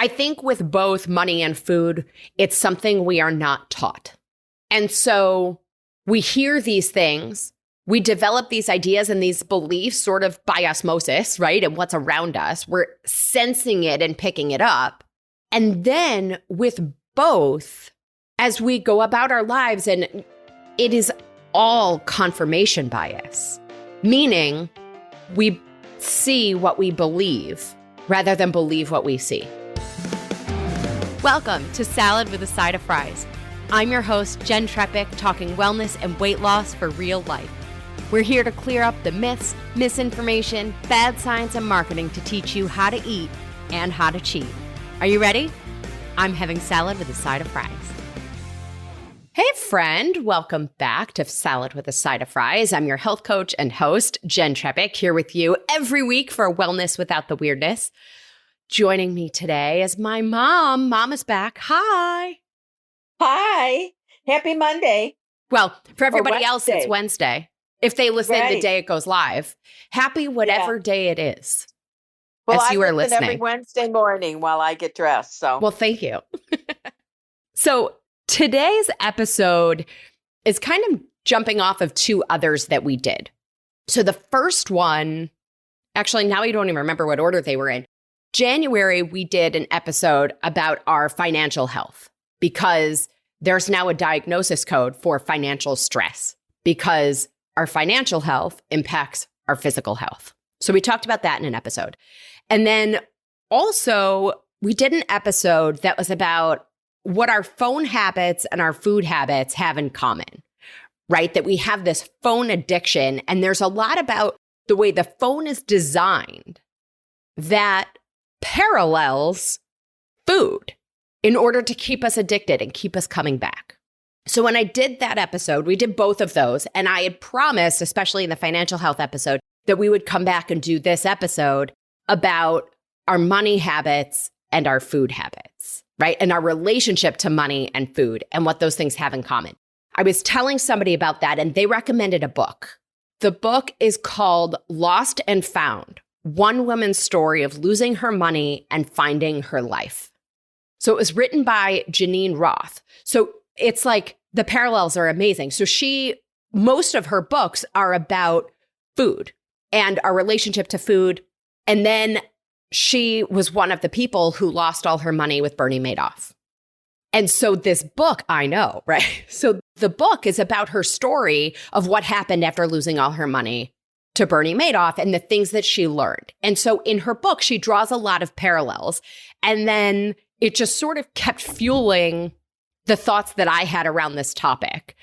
I think with both money and food, it's something we are not taught. And so we hear these things, we develop these ideas and these beliefs sort of by osmosis, right? And what's around us, we're sensing it and picking it up. And then with both, as we go about our lives, and it is all confirmation bias, meaning we see what we believe rather than believe what we see. Welcome to Salad with a Side of Fries. I'm your host, Jenn, talking wellness and weight loss for real life. We're here to clear up the myths, misinformation, bad science, and marketing to teach you how to eat and how to cheat. Are you ready? I'm having salad with a side of fries. Hey friend, welcome back to Salad with a Side of Fries. I'm your health coach and host, Jenn Trepic, here with you every week for Wellness Without the Weirdness. Joining me today is my mom. Mom is back. Hi. Hi. Happy Monday. Well, for everybody else, it's Wednesday. If they listen the day it goes live. Happy whatever day it is. Well, as you I are listen listening. every Wednesday morning while I get dressed. So, well, thank you. So today's episode is kind of jumping off of two others that we did. So the first one, actually, now I don't even remember what order they were in. January, we did an episode about our financial health because there's now a diagnosis code for financial stress because our financial health impacts our physical health. So we talked about that in an episode. And then also, we did an episode that was about what our phone habits and our food habits have in common, right? That we have this phone addiction, and there's a lot about the way the phone is designed that parallels food in order to keep us addicted and keep us coming back. So when I did that episode, we did both of those, and I had promised, especially in the financial health episode, that we would come back and do this episode about our money habits and our food habits, right? And our relationship to money and food and what those things have in common. I was telling somebody about that, and they recommended a book. The book is called Lost and Found: One Woman's Story of Losing Her Money and Finding Her Life. So it was written by Janine Roth. So it's like the parallels are amazing. So most of her books are about food and our relationship to food. And then she was one of the people who lost all her money with Bernie Madoff. And so this book, I know, right? So the book is about her story of what happened after losing all her money to Bernie Madoff and the things that she learned. And so in her book, she draws a lot of parallels. And then it just sort of kept fueling the thoughts that I had around this topic.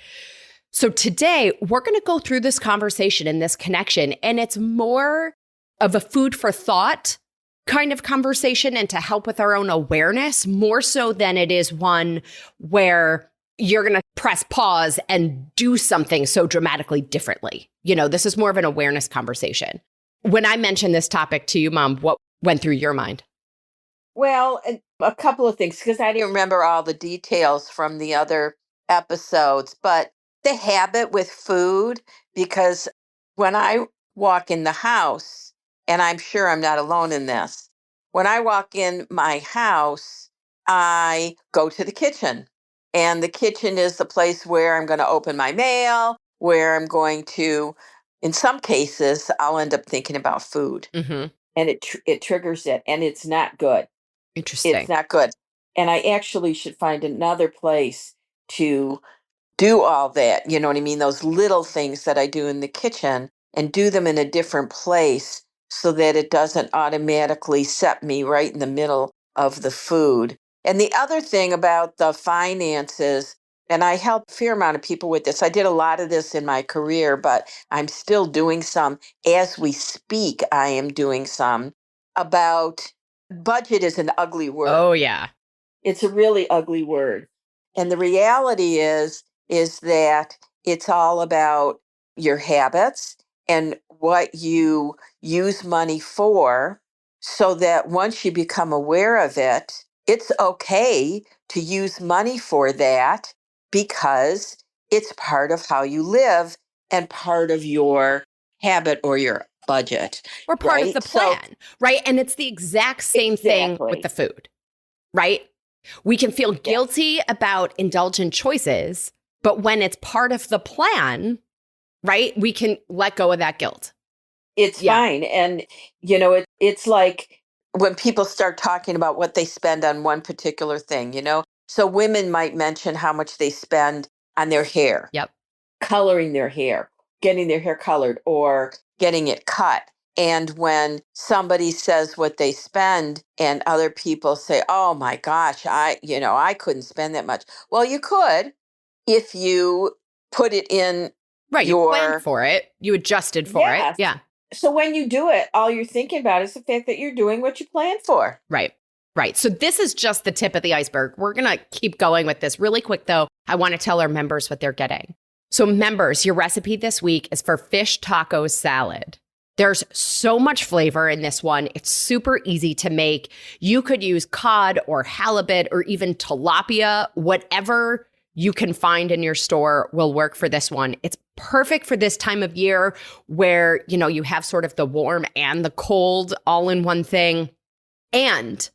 So today, we're going to go through this conversation and this connection, and it's more of a food for thought kind of conversation and to help with our own awareness, more so than it is one where you're going to press pause and do something so dramatically differently. You know, this is more of an awareness conversation. When I mentioned this topic to you, Mom, what went through your mind? Well, a couple of things, because I didn't remember all the details from the other episodes, but the habit with food, because when I walk in the house, and I'm sure I'm not alone in this, when I walk in my house, I go to the kitchen. And the kitchen is the place where I'm going to open my mail, where I'm going to, in some cases, I'll end up thinking about food. Mm-hmm. And it triggers it, and it's not good. Interesting. It's not good. And I actually should find another place to do all that. You know what I mean? Those little things that I do in the kitchen, and do them in a different place so that it doesn't automatically set me right in the middle of the food. And the other thing about the finances, and I help a fair amount of people with this. I did a lot of this in my career, but I'm still doing some as we speak. I am doing some about budget is an ugly word. Oh, yeah. It's a really ugly word. And the reality is that it's all about your habits and what you use money for, so that once you become aware of it, it's okay to use money for that because it's part of how you live and part of your habit or your budget. Or part of right? the plan, right? And it's the exact same thing with the food. right? We can feel guilty about indulgent choices, but when it's part of the plan, right, we can let go of that guilt. It's fine. And, it's like when people start talking about what they spend on one particular thing, So women might mention how much they spend on their hair, Yep. coloring their hair, getting their hair colored or getting it cut. And when somebody says what they spend and other people say, "Oh my gosh, I couldn't spend that much." Well, you could if you put it in Right. You planned your for it. You adjusted for it. Yes. Yeah. So when you do it, all you're thinking about is the fact that you're doing what you planned for. Right. Right. So this is just the tip of the iceberg. We're going to keep going with this really quick, though. I want to tell our members what they're getting. So members, your recipe this week is for fish taco salad. There's so much flavor in this one. It's super easy to make. You could use cod or halibut or even tilapia. Whatever you can find in your store will work for this one. It's perfect for this time of year where, you have sort of the warm and the cold all in one thing. And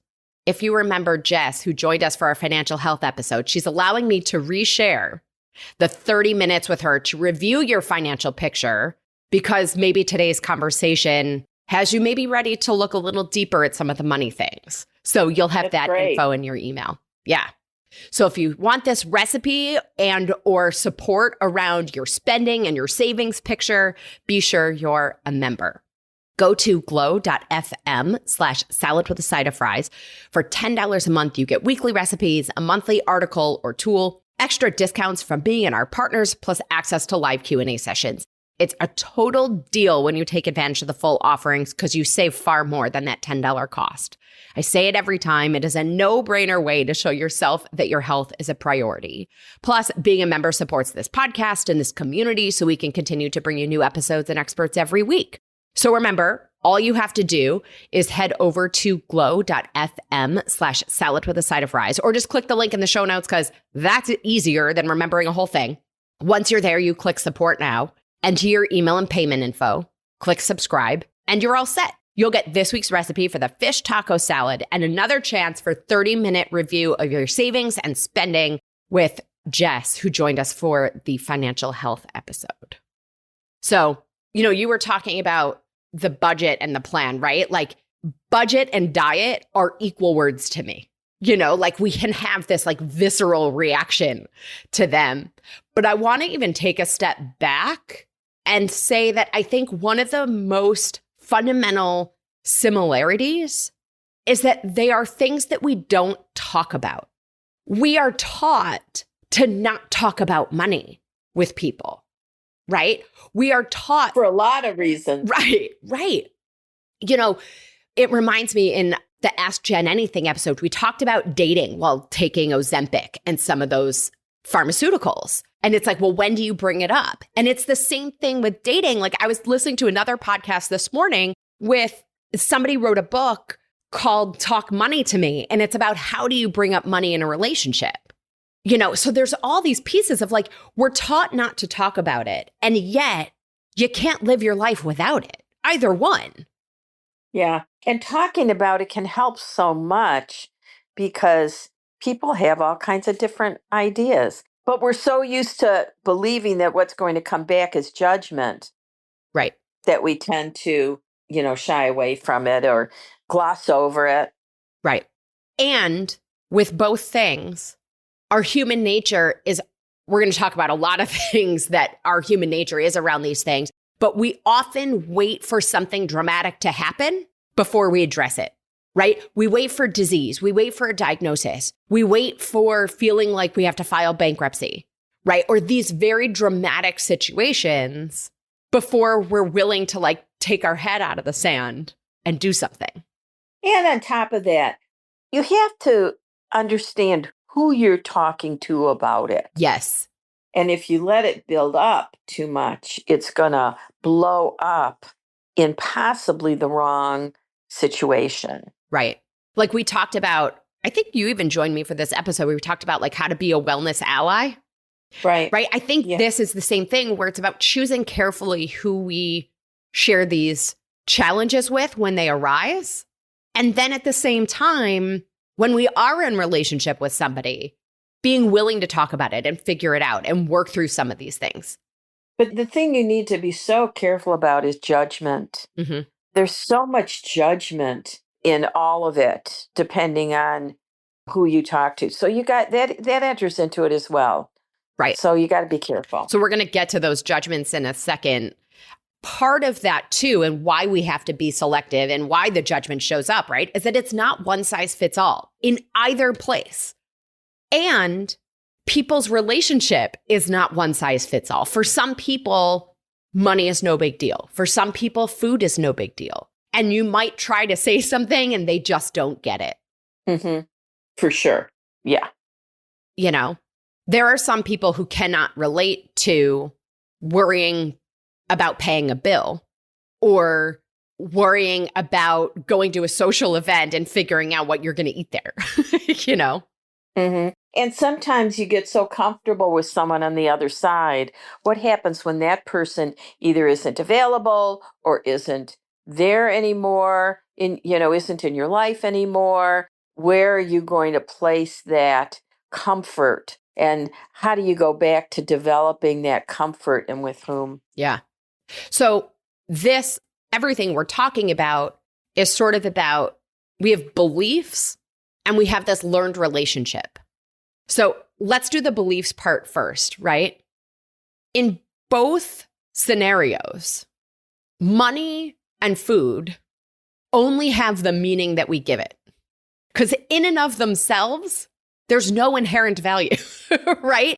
if you remember Jess, who joined us for our financial health episode, she's allowing me to reshare the 30 minutes with her to review your financial picture because maybe today's conversation has you maybe ready to look a little deeper at some of the money things. So you'll have that info in your email. Yeah. So if you want this recipe and or support around your spending and your savings picture, be sure you're a member. Go to glow.fm/salad with a side of fries. For $10 a month, you get weekly recipes, a monthly article or tool, extra discounts from being in our partners, plus access to live Q&A sessions. It's a total deal when you take advantage of the full offerings because you save far more than that $10 cost. I say it every time. It is a no-brainer way to show yourself that your health is a priority. Plus, being a member supports this podcast and this community so we can continue to bring you new episodes and experts every week. So remember, all you have to do is head over to glow.fm/salad with a side of fries, or just click the link in the show notes because that's easier than remembering a whole thing. Once you're there, you click support now, enter your email and payment info, click subscribe, and you're all set. You'll get this week's recipe for the fish taco salad and another chance for 30-minute review of your savings and spending with Jess, who joined us for the financial health episode. So, you were talking about the budget and the plan, right? Like budget and diet are equal words to me. Like we can have this like visceral reaction to them. But I want to even take a step back and say that I think one of the most fundamental similarities is that they are things that we don't talk about. We are taught to not talk about money with people, right? We are taught for a lot of reasons. Right. It reminds me in the Ask Jenn Anything episode, we talked about dating while taking Ozempic and some of those pharmaceuticals. And it's like, well, when do you bring it up? And it's the same thing with dating. Like I was listening to another podcast this morning with somebody wrote a book called Talk Money to Me. And it's about how do you bring up money in a relationship? So there's all these pieces of like, we're taught not to talk about it. And yet you can't live your life without it, either one. Yeah. And talking about it can help so much because people have all kinds of different ideas. But we're so used to believing that what's going to come back is judgment. Right. That we tend to, shy away from it or gloss over it. Right. And with both things, our human nature is, we're going to talk about a lot of things that our human nature is around these things, but we often wait for something dramatic to happen before we address it, right? We wait for disease. We wait for a diagnosis. We wait for feeling like we have to file bankruptcy, right? Or these very dramatic situations before we're willing to like take our head out of the sand and do something. And on top of that, you have to understand who you're talking to about it. Yes. And if you let it build up too much, it's going to blow up in possibly the wrong situation. Right. Like we talked about, I think you even joined me for this episode where we talked about like how to be a wellness ally. Right. Right. I think this is the same thing where it's about choosing carefully who we share these challenges with when they arise. And then at the same time, when we are in relationship with somebody, being willing to talk about it and figure it out and work through some of these things. But the thing you need to be so careful about is judgment. Mm-hmm. There's so much judgment in all of it, depending on who you talk to. So you got that enters into it as well. Right. So you got to be careful. So we're going to get to those judgments in a second. Part of that too, and why we have to be selective and why the judgment shows up, right, is that it's not one size fits all in either place. And people's relationship is not one size fits all. For some people, money is no big deal. For some people, food is no big deal. And you might try to say something and they just don't get it. Mm-hmm. For sure. Yeah. You know, there are some people who cannot relate to worrying about paying a bill or worrying about going to a social event and figuring out what you're going to eat there, you know? Mm-hmm. And sometimes you get so comfortable with someone on the other side. What happens when that person either isn't available or isn't there anymore, isn't in your life anymore? Where are you going to place that comfort? And how do you go back to developing that comfort, and with whom? Yeah. So everything we're talking about is sort of about, we have beliefs and we have this learned relationship. So let's do the beliefs part first, right? In both scenarios, money and food only have the meaning that we give it. Because in and of themselves, there's no inherent value, right?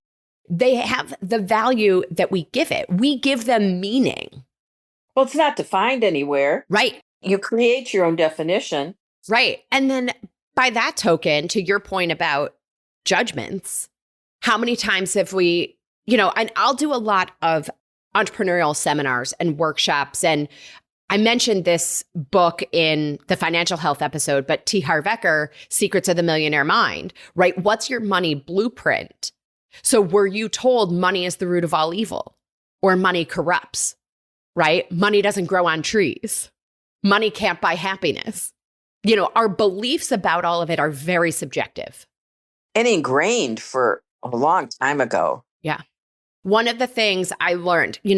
They have the value that we give it. We give them meaning. Well, it's not defined anywhere. Right. You create your own definition. Right. And then by that token, to your point about judgments, how many times have we, and I'll do a lot of entrepreneurial seminars and workshops. And I mentioned this book in the financial health episode, but T. Harv Eker, Secrets of the Millionaire Mind, right? What's your money blueprint? So were you told money is the root of all evil, or money corrupts, right? Money doesn't grow on trees. Money can't buy happiness. Our beliefs about all of it are very subjective. And ingrained for a long time ago. Yeah. One of the things I learned, you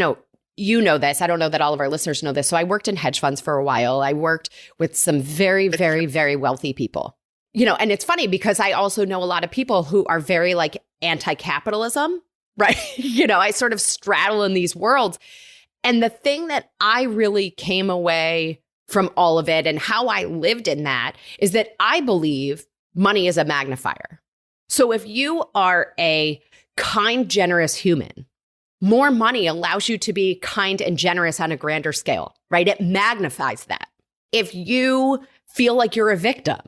know this, I don't know that all of our listeners know this. So I worked in hedge funds for a while. I worked with some very, very, very wealthy people. And it's funny because I also know a lot of people who are very anti-capitalism, right? I sort of straddle in these worlds. And the thing that I really came away from all of it and how I lived in that is that I believe money is a magnifier. So if you are a kind, generous human, more money allows you to be kind and generous on a grander scale, right? It magnifies that. If you feel like you're a victim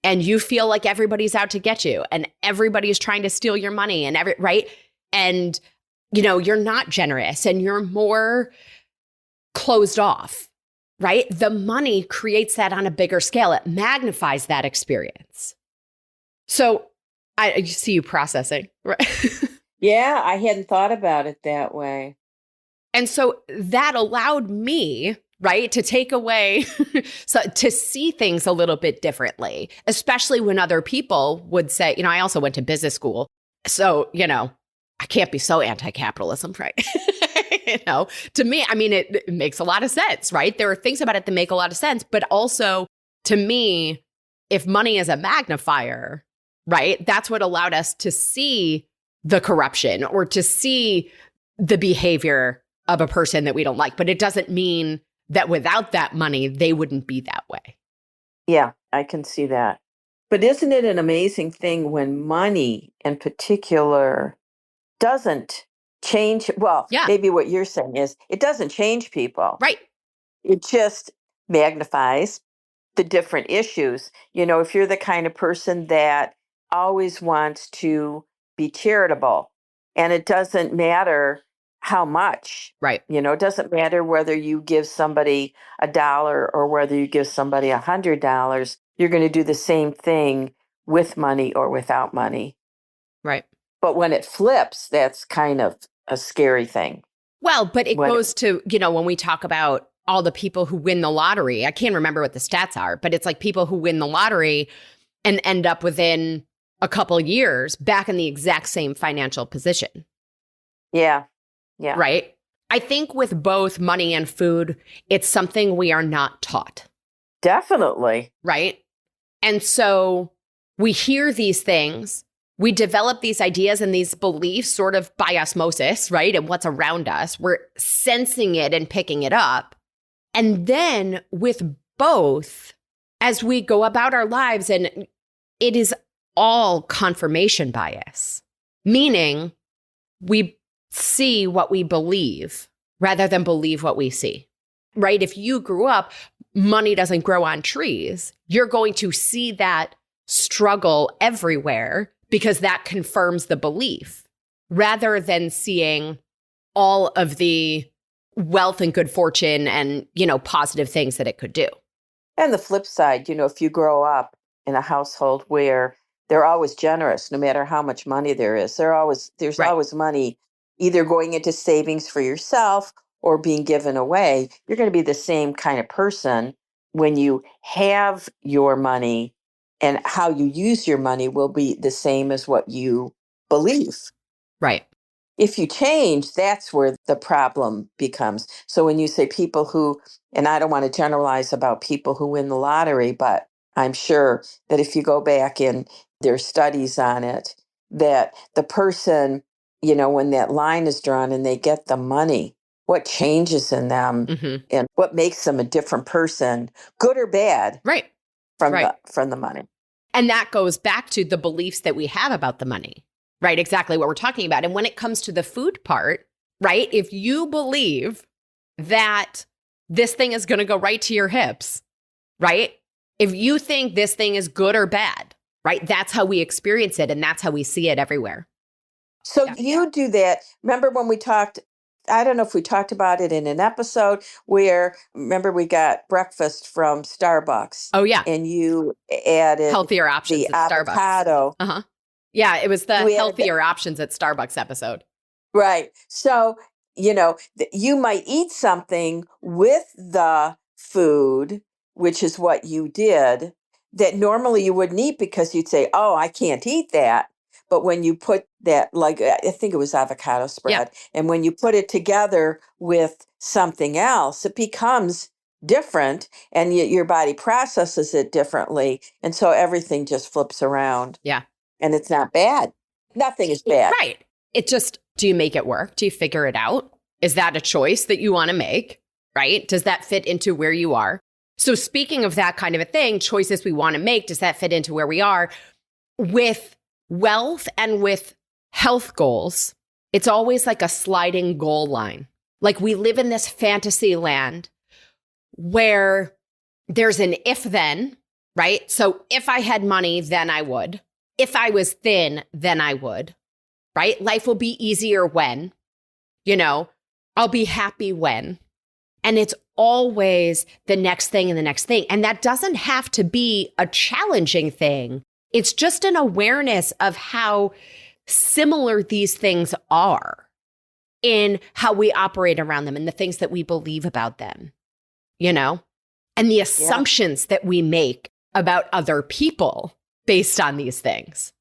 and you feel like everybody's out to get you and everybody's trying to steal your money and right? And, you're not generous and you're more closed off, right? The money creates that on a bigger scale. It magnifies that experience. So I see you processing, right? Yeah, I hadn't thought about it that way. And so that allowed me, right, to take away, to see things a little bit differently, especially when other people would say, I also went to business school. So, I can't be so anti-capitalism, right? To me, it makes a lot of sense, right? There are things about it that make a lot of sense. But also, to me, if money is a magnifier, right, that's what allowed us to see the corruption or to see the behavior of a person that we don't like. But it doesn't mean that without that money, they wouldn't be that way. Yeah, I can see that. But isn't it an amazing thing when money in particular doesn't change? Well, Yeah. Maybe what you're saying is it doesn't change people. Right. It just magnifies the different issues. If you're the kind of person that always wants to be charitable, and it doesn't matter how much, Right. It doesn't matter whether you give somebody $1 or whether you give somebody $100, you're going to do the same thing with money or without money. Right. But when it flips, that's kind of a scary thing. Well, but it goes to, when we talk about all the people who win the lottery, I can't remember what the stats are, but it's like people who win the lottery, and end up within a couple years back in the exact same financial position. Yeah. Yeah. Right? I think with both money and food, it's something we are not taught. Definitely. Right? And so we hear these things, we develop these ideas and these beliefs sort of by osmosis, right? And what's around us, we're sensing it and picking it up. And then with both, as we go about our lives, and it is all confirmation bias, meaning we see what we believe rather than believe what we see, right? If you grew up, money doesn't grow on trees, you're going to see that struggle everywhere because that confirms the belief rather than seeing all of the wealth and good fortune and, positive things that it could do. And the flip side, if you grow up in a household where they're always generous, no matter how much money there is, there's Right. always money either going into savings for yourself or being given away. You're going to be the same kind of person when you have your money, and how you use your money will be the same as what you believe. Right. If you change, that's where the problem becomes. So when you say people who, and I don't want to generalize about people who win the lottery, but I'm sure that if you go back in their studies on it, that the person, when that line is drawn and they get the money, what changes in them and what makes them a different person, good or bad, Right. from the money. And that goes back to the beliefs that we have about the money. Right, exactly what we're talking about. And when it comes to the food part, right, if you believe that this thing is going to go right to your hips, right? If you think this thing is good or bad, right, that's how we experience it and that's how we see it everywhere. So you do that. Remember when we talked, I don't know if we talked about it in an episode where, remember we got breakfast from Starbucks. Oh, yeah. And you added healthier options the at Starbucks. avocado. Uh-huh. Yeah, it was the healthier options at Starbucks episode. Right. So, you might eat something with the food, which is what you did, that normally you wouldn't eat because you'd say, oh, I can't eat that. But when you put that, like, I think it was avocado spread, and when you put it together with something else, it becomes different and your body processes it differently. And so everything just flips around. Yeah. And it's not bad. Nothing is bad. Right. It just, do you make it work? Do you figure it out? Is that a choice that you want to make? Right? Does that fit into where you are? So speaking of that kind of a thing, choices we want to make, does that fit into where we are? With wealth and with health goals, it's always like a sliding goal line. Like we live in this fantasy land where there's an if then, right? So if I had money, then I would. If I was thin, then I would, right? Life will be easier when, I'll be happy when. And it's always the next thing and the next thing. And that doesn't have to be a challenging thing. It's just an awareness of how similar these things are in how we operate around them and the things that we believe about them, and the assumptions that we make about other people based on these things.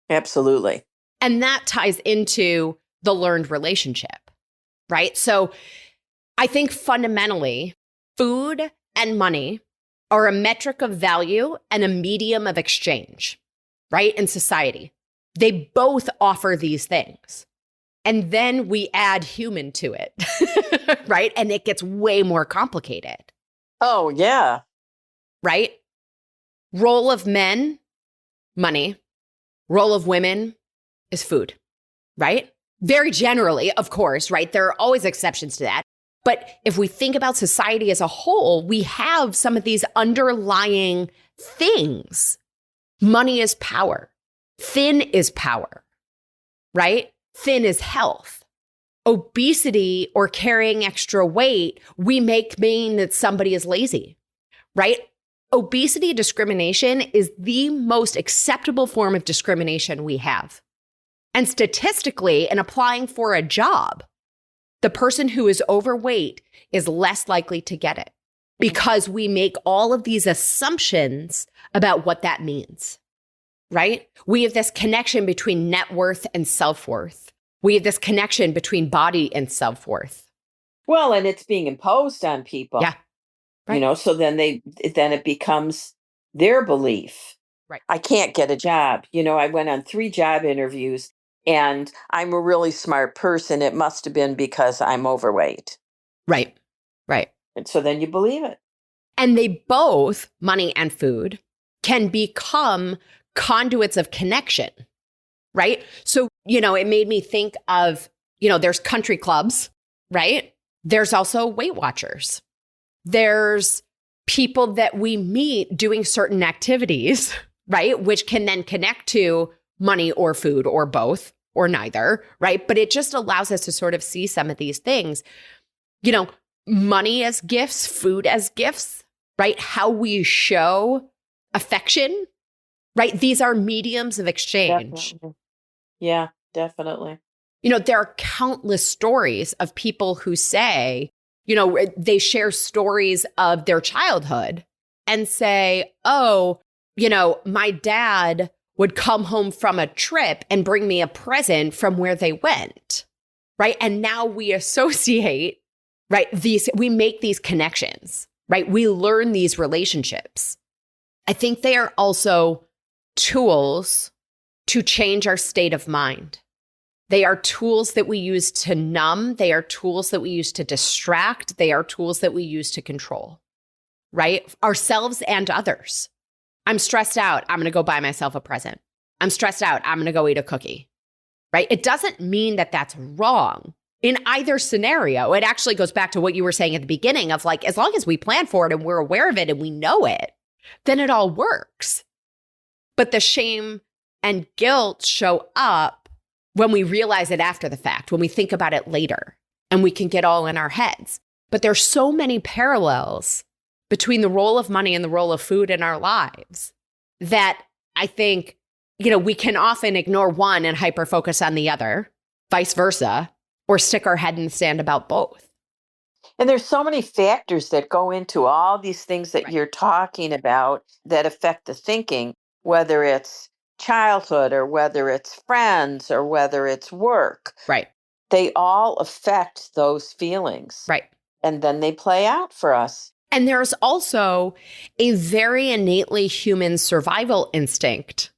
Absolutely. And that ties into the learned relationship, right? So I think fundamentally, food and money are a metric of value and a medium of exchange, right? In society, they both offer these things. And then we add human to it, right? And it gets way more complicated. Oh, yeah. Right? Role of men, money. Role of women is food, right? Very generally, of course, right? There are always exceptions to that. But if we think about society as a whole, we have some of these underlying things. Money is power. Thin is power, right? Thin is health. Obesity or carrying extra weight, we mean that somebody is lazy, right? Obesity discrimination is the most acceptable form of discrimination we have. And statistically, in applying for a job, the person who is overweight is less likely to get it because we make all of these assumptions about what that means, right? We have this connection between net worth and self-worth. We have this connection between body and self-worth. Well, and it's being imposed on people. Yeah. Right. So then it becomes their belief. Right. I can't get a job. I went on 3 job interviews and I'm a really smart person. It must have been because I'm overweight. Right. Right. And so then you believe it. And they both, money and food, can become conduits of connection, right? So, it made me think of, there's country clubs, right? There's also Weight Watchers. There's people that we meet doing certain activities, right? Which can then connect to money or food or both or neither, right? But it just allows us to sort of see some of these things, money as gifts, food as gifts, right? How we show affection, right? These are mediums of exchange. Definitely. Yeah, definitely. There are countless stories of people who say, they share stories of their childhood and say, oh, my dad would come home from a trip and bring me a present from where they went, right? And now we associate, right? We make these connections, right? We learn these relationships. I think they are also tools to change our state of mind. They are tools that we use to numb. They are tools that we use to distract. They are tools that we use to control, right? Ourselves and others. I'm stressed out. I'm going to go buy myself a present. I'm stressed out. I'm going to go eat a cookie, right? It doesn't mean that that's wrong in either scenario. It actually goes back to what you were saying at the beginning of like, as long as we plan for it and we're aware of it and we know it, then it all works. But the shame and guilt show up when we realize it after the fact, when we think about it later, and we can get all in our heads. But there's so many parallels between the role of money and the role of food in our lives that I think, we can often ignore one and hyper-focus on the other, vice versa, or stick our head in the sand about both. And there's so many factors that go into all these things that you're talking about that affect the thinking, whether it's childhood or whether it's friends or whether it's work. Right. They all affect those feelings. Right. And then they play out for us. And there's also a very innately human survival instinct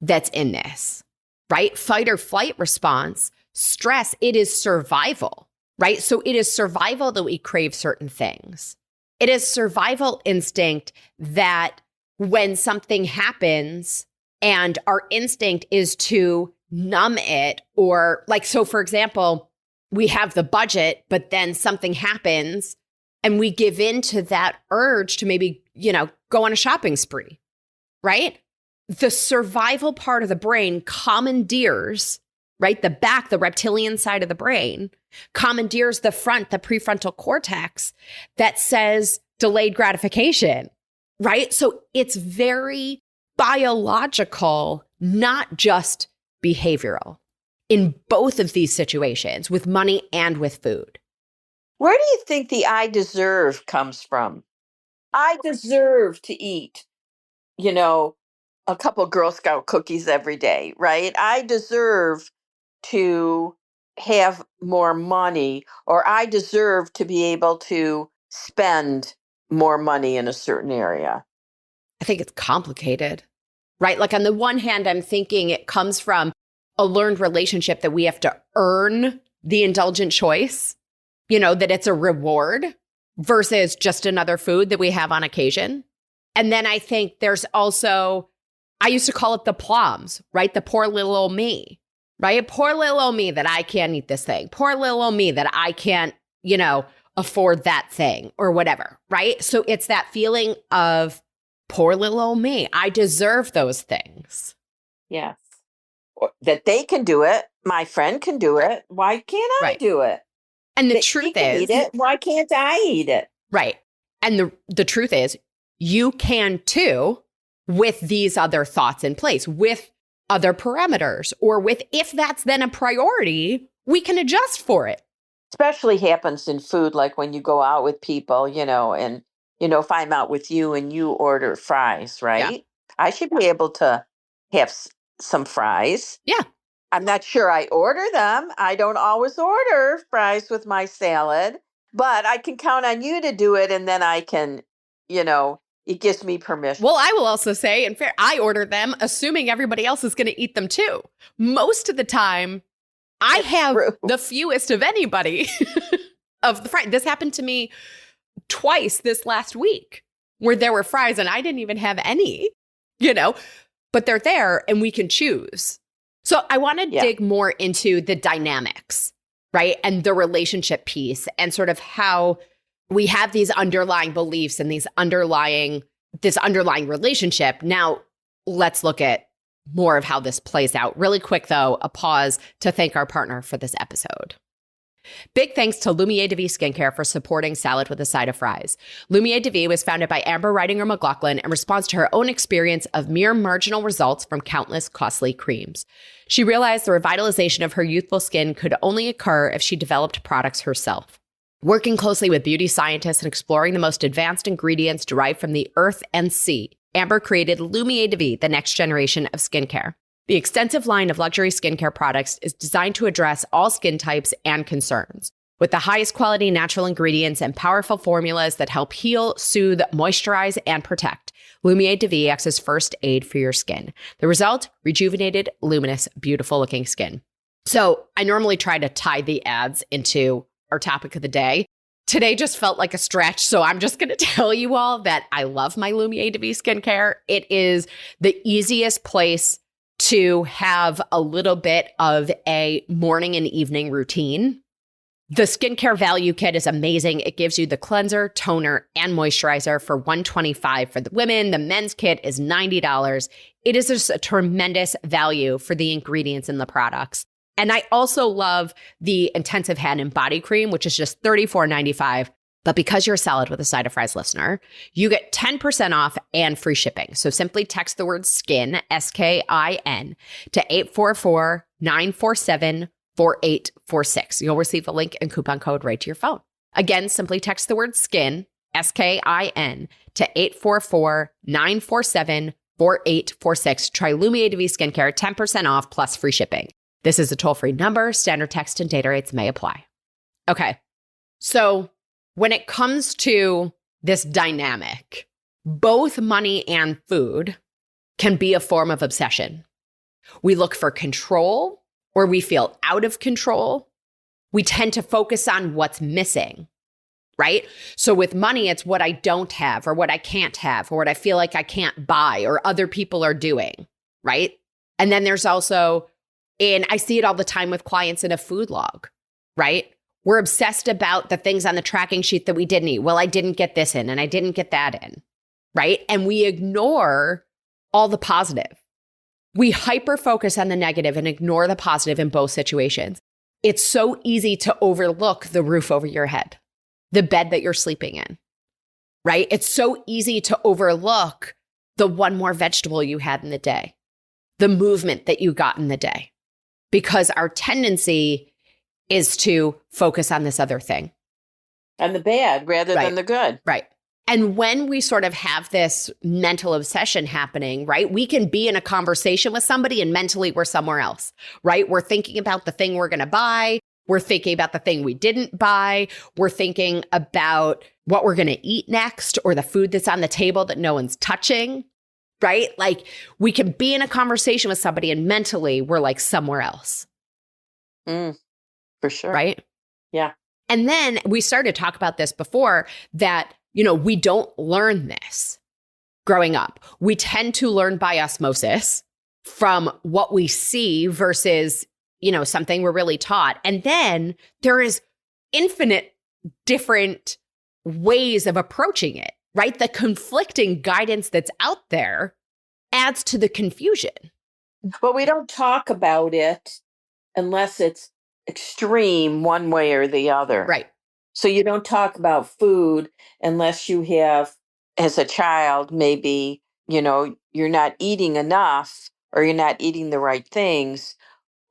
that's in this, right? Fight or flight response, stress, it is survival, right? So it is survival that we crave certain things. It is survival instinct that when something happens and our instinct is to numb it or like, so for example, we have the budget, but then something happens and we give in to that urge to maybe, go on a shopping spree, right? The survival part of the brain commandeers, right? The back, the reptilian side of the brain, commandeers the front, the prefrontal cortex that says delayed gratification, right? So it's very biological, not just behavioral in both of these situations with money and with food. Where do you think the I deserve comes from? I deserve to eat, a couple Girl Scout cookies every day, right? I deserve to have more money, or I deserve to be able to spend more money in a certain area. I think it's complicated, right? Like on the one hand, I'm thinking it comes from a learned relationship that we have to earn the indulgent choice, that it's a reward versus just another food that we have on occasion. And then I think there's also, I used to call it the plums, right? The poor little old me, right? Poor little old me that I can't eat this thing. Poor little old me that I can't, afford that thing or whatever, right? So it's that feeling of poor little old me. I deserve those things. Yes. Or that they can do it. My friend can do it. Why can't I do it? And the That truth she can is, eat it. Why can't I eat it? Right. And the truth is, you can too with these other thoughts in place, with other parameters, or with, if that's then a priority, we can adjust for it. Especially happens in food, like when you go out with people, and, if I'm out with you and you order fries, right? I should be able to have some fries. Yeah. I'm not sure I order them. I don't always order fries with my salad, but I can count on you to do it. And then I can, it gives me permission. Well, I will also say, in fair, I order them assuming everybody else is going to eat them too. Most of the time, I have the fewest of anybody of the fries. This happened to me twice this last week where there were fries and I didn't even have any, but they're there and we can choose. So I want to dig more into the dynamics, right? And the relationship piece and sort of how we have these underlying beliefs and this underlying relationship. Now, let's look at more of how this plays out. Really quick, though, a pause to thank our partner for this episode. Big thanks to Lumiere de Vie Skincare for supporting Salad with a Side of Fries. Lumiere de Vie was founded by Amber Ridinger McLaughlin in response to her own experience of mere marginal results from countless costly creams. She realized the revitalization of her youthful skin could only occur if she developed products herself. Working closely with beauty scientists and exploring the most advanced ingredients derived from the earth and sea, Amber created Lumiere de Vie, the next generation of skincare. The extensive line of luxury skincare products is designed to address all skin types and concerns. With the highest quality natural ingredients and powerful formulas that help heal, soothe, moisturize, and protect, Lumiere de Vie acts as first aid for your skin. The result? Rejuvenated, luminous, beautiful-looking skin. So I normally try to tie the ads into our topic of the day. Today just felt like a stretch, so I'm just going to tell you all that I love my Lumiere de Vie skincare. It is the easiest place to have a little bit of a morning and evening routine. The skincare value kit is amazing. It gives you the cleanser, toner, and moisturizer for $125 for the women. The men's kit is $90. It is just a tremendous value for the ingredients in the products. And I also love the Intensive Hand and Body Cream, which is just $34.95. But because you're a Salad with a Side of Fries listener, you get 10% off and free shipping. So simply text the word SKIN, SKIN, to 844-947-4846. You'll receive a link and coupon code right to your phone. Again, simply text the word SKIN, SKIN, to 844-947-4846. Try Lumiere de Vie Skincare, 10% off plus free shipping. This is a toll-free number. Standard text and data rates may apply. Okay, so when it comes to this dynamic, both money and food can be a form of obsession. We look for control or we feel out of control. We tend to focus on what's missing, right? So with money, it's what I don't have or what I can't have or what I feel like I can't buy or other people are doing, right? And then there's also, and I see it all the time with clients in a food log, right? We're obsessed about the things on the tracking sheet that we didn't eat. Well, I didn't get this in and I didn't get that in, right? And we ignore all the positive. We hyper-focus on the negative and ignore the positive in both situations. It's so easy to overlook the roof over your head, the bed that you're sleeping in, right? It's so easy to overlook the one more vegetable you had in the day, the movement that you got in the day, because our tendency is to focus on this other thing. And the bad rather than the good. Right. And when we sort of have this mental obsession happening, right, we can be in a conversation with somebody and mentally we're somewhere else, right? We're thinking about the thing we're going to buy. We're thinking about the thing we didn't buy. We're thinking about what we're going to eat next or the food that's on the table that no one's touching, right? Like we can be in a conversation with somebody and mentally we're like somewhere else. For sure. Right? Yeah. And then we started to talk about this before that, we don't learn this growing up. We tend to learn by osmosis from what we see versus, something we're really taught. And then there is infinite different ways of approaching it, right? The conflicting guidance that's out there adds to the confusion. But we don't talk about it unless it's extreme one way or the other. Right. So you don't talk about food unless you have, as a child, maybe, you're not eating enough or you're not eating the right things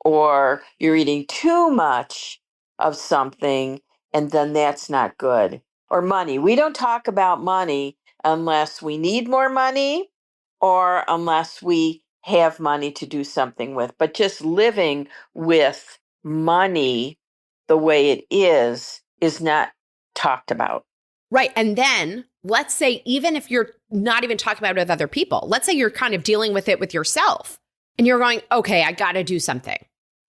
or you're eating too much of something and then that's not good. Or money. We don't talk about money unless we need more money or unless we have money to do something with. But just living with money the way it is not talked about. Right. And then let's say, even if you're not even talking about it with other people, let's say you're kind of dealing with it with yourself and you're going, okay, I got to do something,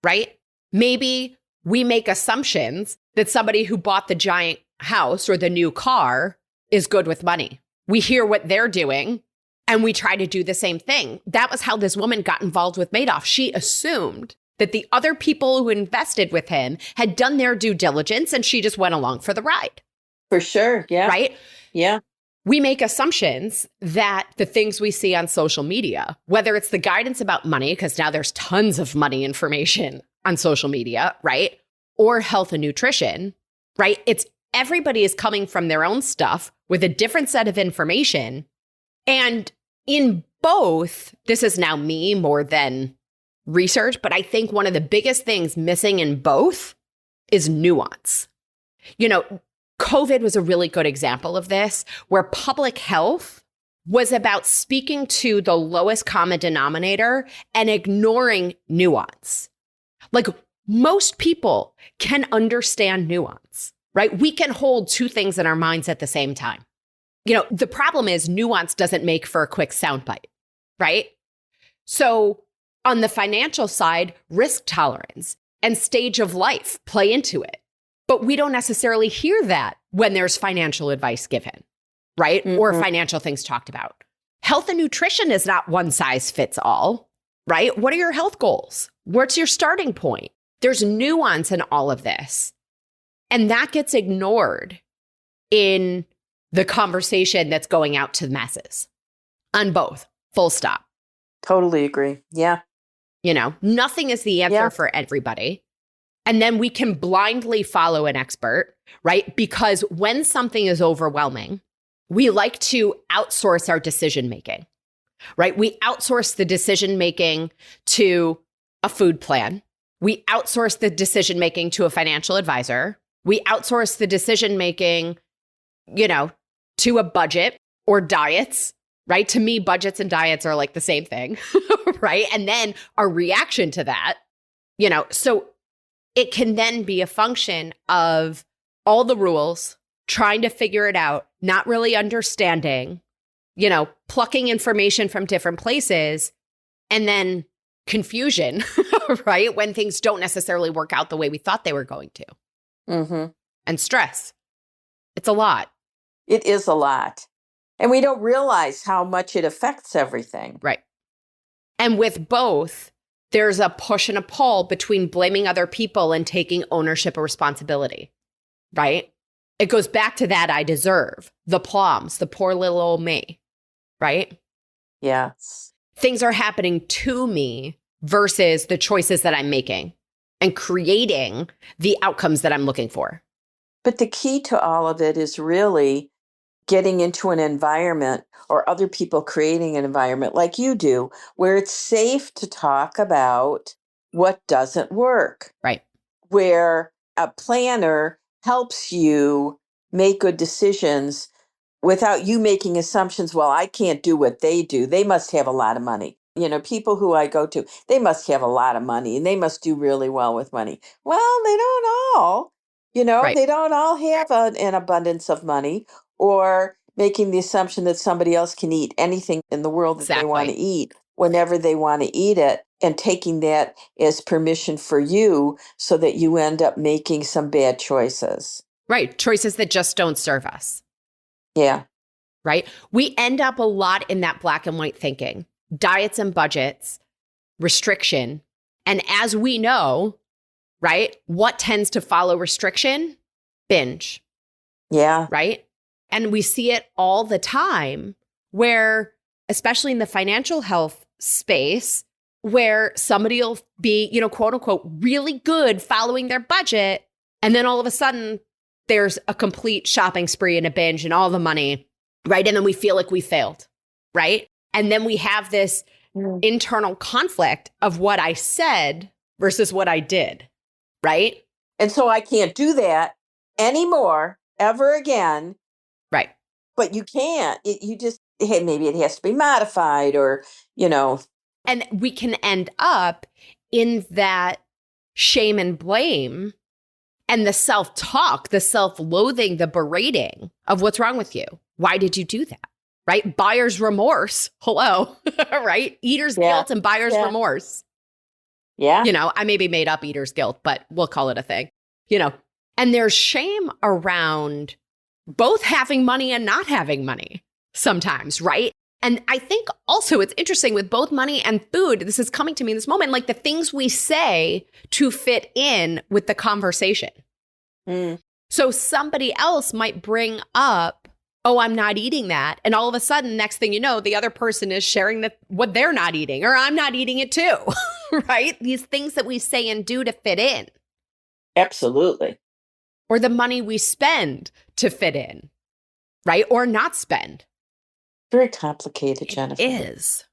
right? Maybe we make assumptions that somebody who bought the giant house or the new car is good with money. We hear what they're doing and we try to do the same thing. That was how this woman got involved with Madoff. She assumed that the other people who invested with him had done their due diligence and she just went along for the ride. For sure. Yeah. Right? Yeah. We make assumptions that the things we see on social media, whether it's the guidance about money, because now there's tons of money information on social media, right? Or health and nutrition, right? It's everybody is coming from their own stuff with a different set of information. And in both, this is now me more than research, but I think one of the biggest things missing in both is nuance. You know, COVID was a really good example of this, where public health was about speaking to the lowest common denominator and ignoring nuance. Like, most people can understand nuance, right? We can hold two things in our minds at the same time. You know, the problem is nuance doesn't make for a quick soundbite, right? So on the financial side, risk tolerance and stage of life play into it. But we don't necessarily hear that when there's financial advice given, right? Mm-hmm. Or financial things talked about. Health and nutrition is not one size fits all, right? What are your health goals? What's your starting point? There's nuance in all of this. And that gets ignored in the conversation that's going out to the masses on both, full stop. Totally agree. Yeah. You know, nothing is the answer for everybody. And then we can blindly follow an expert, right? Because when something is overwhelming, we like to outsource our decision-making, right? We outsource the decision-making to a food plan. We outsource the decision-making to a financial advisor. We outsource the decision-making, you know, to a budget or diets, right? To me, budgets and diets are like the same thing, right? And then our reaction to that, you know, so it can then be a function of all the rules, trying to figure it out, not really understanding, you know, plucking information from different places, and then confusion, right? When things don't necessarily work out the way we thought they were going to. Mm-hmm. And stress. It's a lot. It is a lot. And we don't realize how much it affects everything. Right. And with both, there's a push and a pull between blaming other people and taking ownership or responsibility, right? It goes back to that I deserve, the plums, the poor little old me, right? Yes. Things are happening to me versus the choices that I'm making and creating the outcomes that I'm looking for. But the key to all of it is really getting into an environment or other people creating an environment like you do, where it's safe to talk about what doesn't work. Right. Where a planner helps you make good decisions without you making assumptions. Well, I can't do what they do. They must have a lot of money. You know, people who I go to, they must have a lot of money and they must do really well with money. Well, they don't all. You know, Right. They don't all have an abundance of money, or making the assumption that somebody else can eat anything in the world that they want to eat whenever they want to eat it, and taking that as permission for you so that you end up making some bad choices. Right. Choices that just don't serve us. Yeah. Right. We end up a lot in that black and white thinking, diets and budgets, restriction. And as we know, right, what tends to follow restriction? Binge. Yeah. Right. And we see it all the time where, especially in the financial health space, where somebody will be, you know, quote unquote, really good following their budget. And then all of a sudden there's a complete shopping spree and a binge and all the money. Right. And then we feel like we failed. Right. And then we have this internal conflict of what I said versus what I did. Right. And so I can't do that anymore, ever again. Right. But you can't. hey, maybe it has to be modified or, And we can end up in that shame and blame and the self-talk, the self-loathing, the berating of what's wrong with you. Why did you do that? Right? Buyer's remorse. Hello. Right? Eater's guilt and buyer's remorse. Yeah. I maybe made up eater's guilt, but we'll call it a thing. And there's shame around both having money and not having money sometimes, right? And I think also it's interesting with both money and food, this is coming to me in this moment, like the things we say to fit in with the conversation. So somebody else might bring up, oh, I'm not eating that. And all of a sudden, next thing you know, the other person is sharing what they're not eating, or I'm not eating it too, right? These things that we say and do to fit in. Absolutely. Or the money we spend to fit in, right? Or not spend. Very complicated, Jennifer. It is.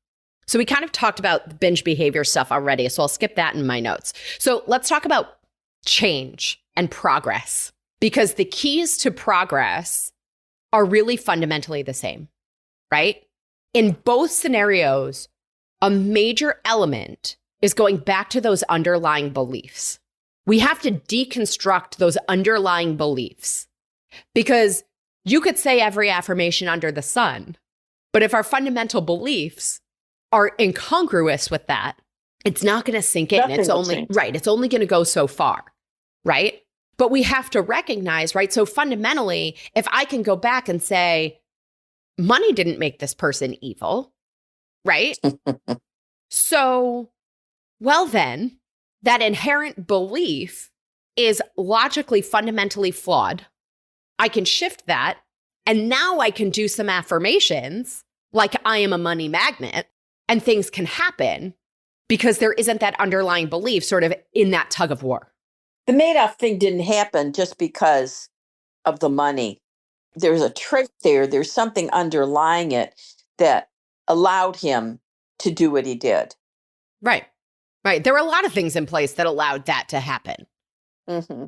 So we kind of talked about the binge behavior stuff already, so I'll skip that in my notes. So let's talk about change and progress, because the keys to progress are really fundamentally the same, right? In both scenarios, a major element is going back to those underlying beliefs. We have to deconstruct those underlying beliefs, because you could say every affirmation under the sun, but if our fundamental beliefs are incongruous with that, it's not going to sink in. It's only going to go so far, right? But we have to recognize, right? So fundamentally, if I can go back and say, money didn't make this person evil, right? So, well then, that inherent belief is logically fundamentally flawed. I can shift that, and now I can do some affirmations like I am a money magnet, and things can happen because there isn't that underlying belief sort of in that tug of war. The Madoff thing didn't happen just because of the money. There's a trick there. There's something underlying it that allowed him to do what he did. Right. There were a lot of things in place that allowed that to happen. Mm-hmm.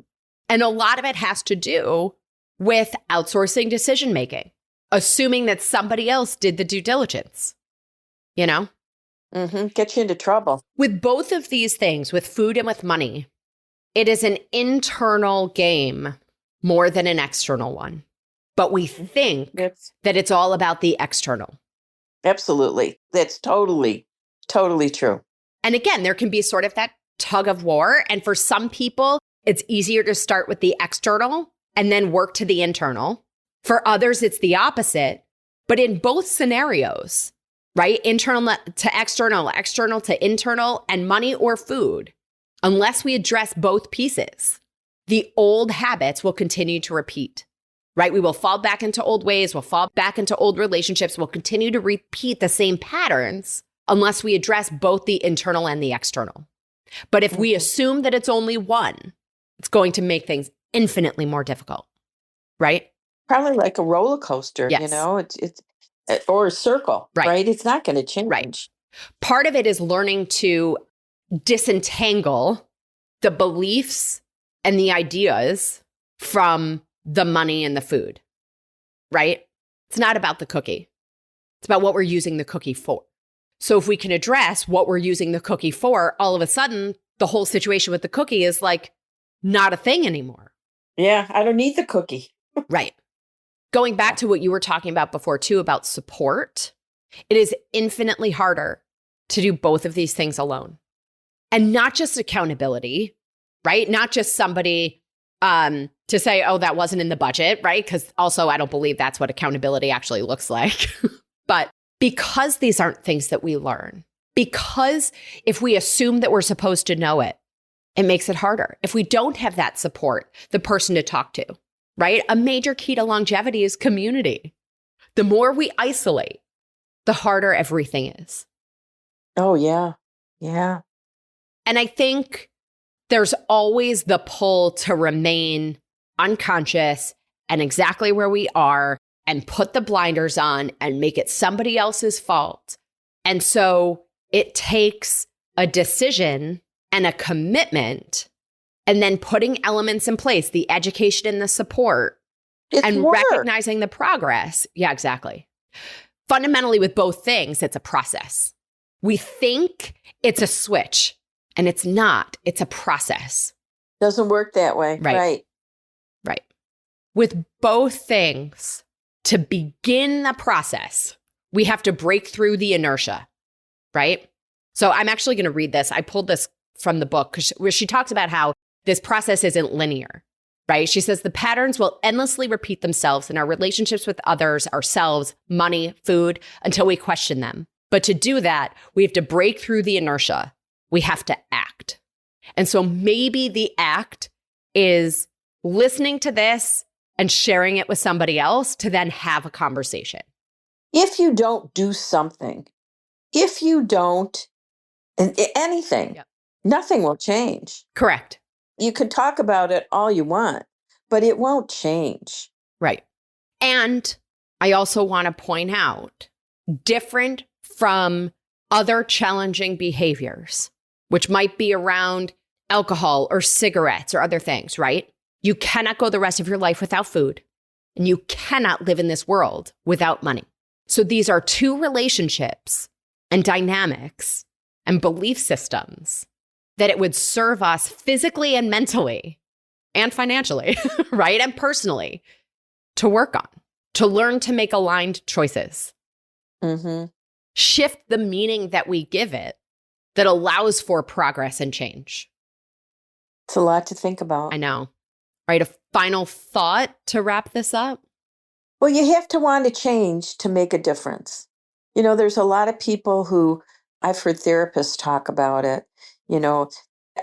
And a lot of it has to do with outsourcing decision-making, assuming that somebody else did the due diligence, Mm-hmm. Get you into trouble. With both of these things, with food and with money, it is an internal game more than an external one. But we think that it's all about the external. Absolutely. That's totally true. And again, there can be sort of that tug of war. And for some people, it's easier to start with the external and then work to the internal. For others, it's the opposite. But in both scenarios, right? Internal to external to internal, and money or food, unless we address both pieces, the old habits will continue to repeat, right? We will fall back into old ways. We'll fall back into old relationships. We'll continue to repeat the same patterns unless we address both the internal and the external. But if we assume that it's only one, it's going to make things infinitely more difficult, right? Probably like a roller coaster, Yes. it's or a circle, right? It's not going to change. Right. Part of it is learning to disentangle the beliefs and the ideas from the money and the food, right? It's not about the cookie. It's about what we're using the cookie for. So if we can address what we're using the cookie for, all of a sudden, the whole situation with the cookie is like not a thing anymore. Yeah, I don't need the cookie. Right. Going back to what you were talking about before, too, about support, it is infinitely harder to do both of these things alone. And not just accountability, right? Not just somebody to say, oh, that wasn't in the budget, right? Because also, I don't believe that's what accountability actually looks like. But because these aren't things that we learn, because if we assume that we're supposed to know it, it makes it harder. If we don't have that support, the person to talk to, right? A major key to longevity is community. The more we isolate, the harder everything is. Oh, yeah. Yeah. And I think there's always the pull to remain unconscious and exactly where we are and put the blinders on and make it somebody else's fault. And so it takes a decision and a commitment and then putting elements in place, the education and the support, It's and work. recognizing the progress. Yeah, exactly. fundamentally with both things, it's a process. We think it's a switch, and it's not. It's a process. Doesn't work that way. Right. With both things, to begin the process, we have to break through the inertia, right? So I'm actually going to read this. I pulled this from the book where she talks about how this process isn't linear, right? She says the patterns will endlessly repeat themselves in our relationships with others, ourselves, money, food, until we question them. But to do that, we have to break through the inertia. We have to act. And so maybe the act is listening to this and sharing it with somebody else to then have a conversation. If you don't do something, if you don't, anything, Yep. nothing will change. Correct. You can talk about it all you want, but it won't change. Right. And I also want to point out, different from other challenging behaviors, which might be around alcohol or cigarettes or other things, right? You cannot go the rest of your life without food, and you cannot live in this world without money. So these are two relationships and dynamics and belief systems that it would serve us physically and mentally and financially, right? And personally to work on, to learn to make aligned choices. Mm-hmm. Shift the meaning that we give it that allows for progress and change. It's a lot to think about. I know. Right. A final thought to wrap this up? Well, you have to want to change to make a difference. You know, there's a lot of people who I've heard therapists talk about it. You know,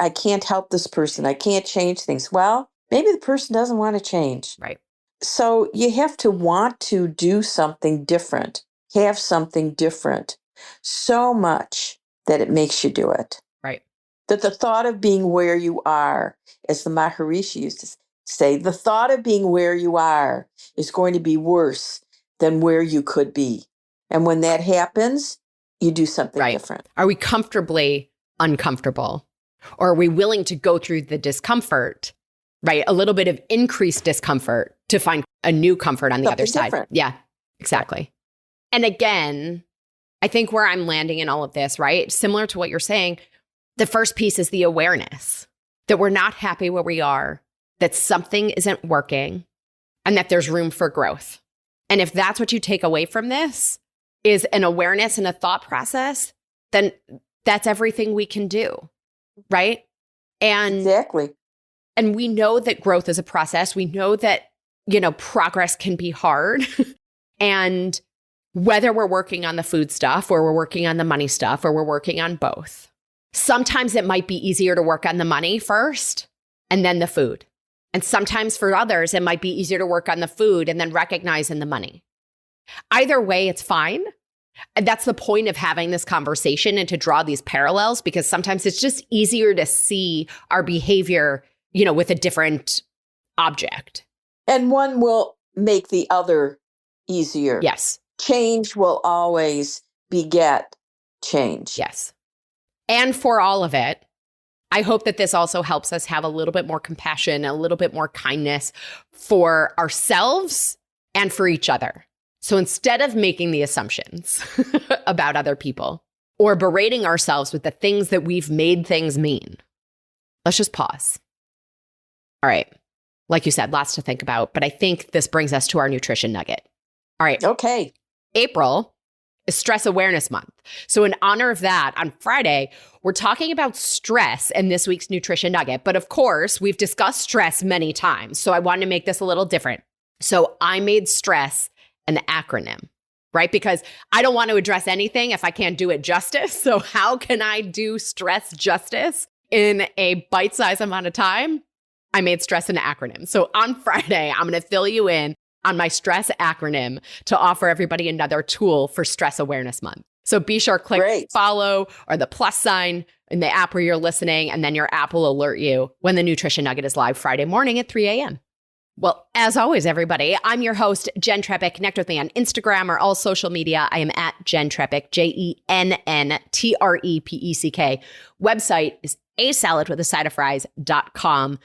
I can't help this person. I can't change things. Well, maybe the person doesn't want to change. Right. So you have to want to do something different, have something different so much that it makes you do it. Right. That the thought of being where you are, as the Maharishi used to say, the thought of being where you are is going to be worse than where you could be. And when that happens, you do something different. Are we comfortably uncomfortable? Or are we willing to go through the discomfort, right? A little bit of increased discomfort to find a new comfort on the other side. Different. Yeah, exactly. And again, I think where I'm landing in all of this, right? Similar to what you're saying, the first piece is the awareness that we're not happy where we are, that something isn't working, and that there's room for growth. And if that's what you take away from this is an awareness and a thought process, then that's everything we can do, right? And exactly. And we know that growth is a process. We know that, progress can be hard. And whether we're working on the food stuff or we're working on the money stuff or we're working on both, sometimes it might be easier to work on the money first and then the food. And sometimes for others, it might be easier to work on the food and then recognize in the money. Either way, it's fine. And that's the point of having this conversation and to draw these parallels, because sometimes it's just easier to see our behavior, with a different object. And one will make the other easier. Yes. Change will always beget change. Yes. And for all of it, I hope that this also helps us have a little bit more compassion, a little bit more kindness for ourselves and for each other. So instead of making the assumptions about other people or berating ourselves with the things that we've made things mean, let's just pause. All right. Like you said, lots to think about, but I think this brings us to our nutrition nugget. All right. Okay. April is Stress Awareness Month. So in honor of that, on Friday, we're talking about stress in this week's nutrition nugget. But of course, we've discussed stress many times. So I wanted to make this a little different. So I made stress an acronym, right? Because I don't want to address anything if I can't do it justice. So how can I do stress justice in a bite-sized amount of time? I made stress an acronym. So on Friday, I'm going to fill you in on my stress acronym to offer everybody another tool for Stress Awareness Month. So be sure, click follow or the plus sign in the app where you're listening, and then your app will alert you when the Nutrition Nugget is live Friday morning at 3 a.m. Well, as always, everybody, I'm your host, Jenn Trepeck. Connect with me on Instagram or all social media. I am at Jenn Trepeck, JENNTREPECK. Website is asaladwithasideofries.com.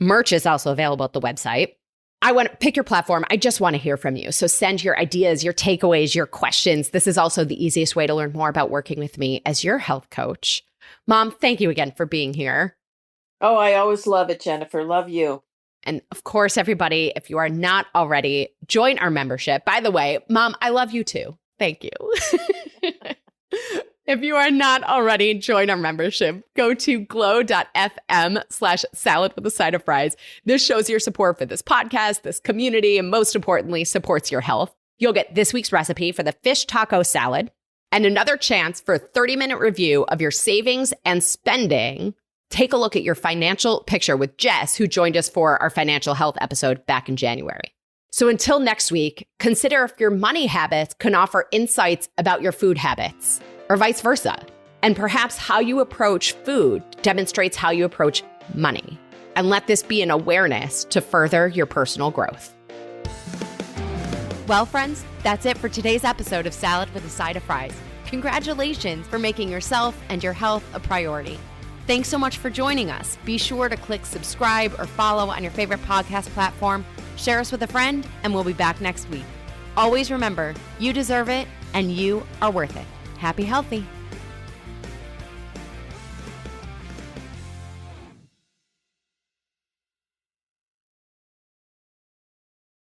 Merch is also available at the website. I want to pick your platform. I just want to hear from you. So send your ideas, your takeaways, your questions. This is also the easiest way to learn more about working with me as your health coach. Mom, thank you again for being here. Oh, I always love it, Jennifer. Love you. And of course, everybody, if you are not already, join our membership. By the way, Mom, I love you too. Thank you. If you are not already, join our membership. Go to glow.fm/salad with a side of fries. This shows your support for this podcast, this community, and most importantly, supports your health. You'll get this week's recipe for the fish taco salad and another chance for a 30-minute review of your savings and spending. Take a look at your financial picture with Jess, who joined us for our financial health episode back in January. So until next week, consider if your money habits can offer insights about your food habits, or vice versa. And perhaps how you approach food demonstrates how you approach money. And let this be an awareness to further your personal growth. Well, friends, that's it for today's episode of Salad with a Side of Fries. Congratulations for making yourself and your health a priority. Thanks so much for joining us. Be sure to click subscribe or follow on your favorite podcast platform. Share us with a friend, and we'll be back next week. Always remember, you deserve it, and you are worth it. Happy healthy.